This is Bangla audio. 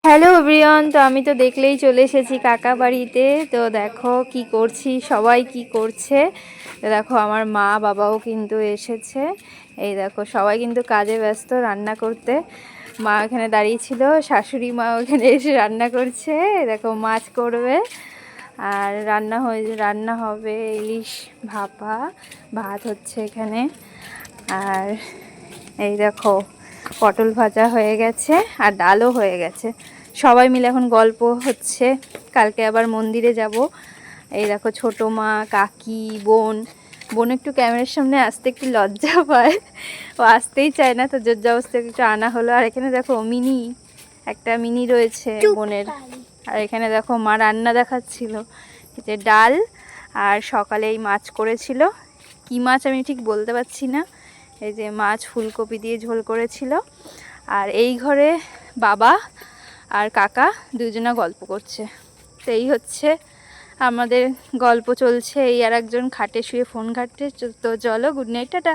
হ্যালো এভরিওয়ান, তো আমি তো দেখলেই চলে এসেছি কাকা বাড়িতে। তো দেখো কি করছি, সবাই কি করছে। তো দেখো আমার মা বাবাও কিন্তু এসেছে। এই দেখো সবাই কিন্তু কাজে ব্যস্ত, রান্না করতে। মা এখানে দাঁড়িয়ে ছিল, শাশুড়ি মা ওখানে এসে রান্না করছে। এই দেখো মাছ করবে আর রান্না হবে ইলিশ ভাপা, ভাত হচ্ছে এখানে। আর এই দেখো পটল ভাজা হয়ে গেছে আর ডালও হয়ে গেছে। সবাই মিলে এখন গল্প হচ্ছে, কালকে আবার মন্দিরে যাব। এই দেখো ছোট মা, কাকি, বোন একটু ক্যামেরার সামনে আসতে একটু লজ্জা পায়, ও আসতেই চায় না, তো জোর জবরদস্তি একটু আনা হলো। আর এখানে দেখো একটা মিনি রয়েছে বোনের। আর এখানে দেখো মা রান্না দেখাচ্ছিল, যে ডাল আর সকালে এই মাছ করেছিল। কি মাছ আমি ঠিক বলতে পারছি না। এই যে মাছ ফুলকপি দিয়ে ঝোল করেছিল। আর এই ঘরে বাবা আর কাকা দুজনা গল্প করছে। তো এই হচ্ছে আমাদের গল্প চলছে। এই আর একজন খাটে শুয়ে ফোন ঘাটছে। তো চলো, গুড নাইট, টাটা।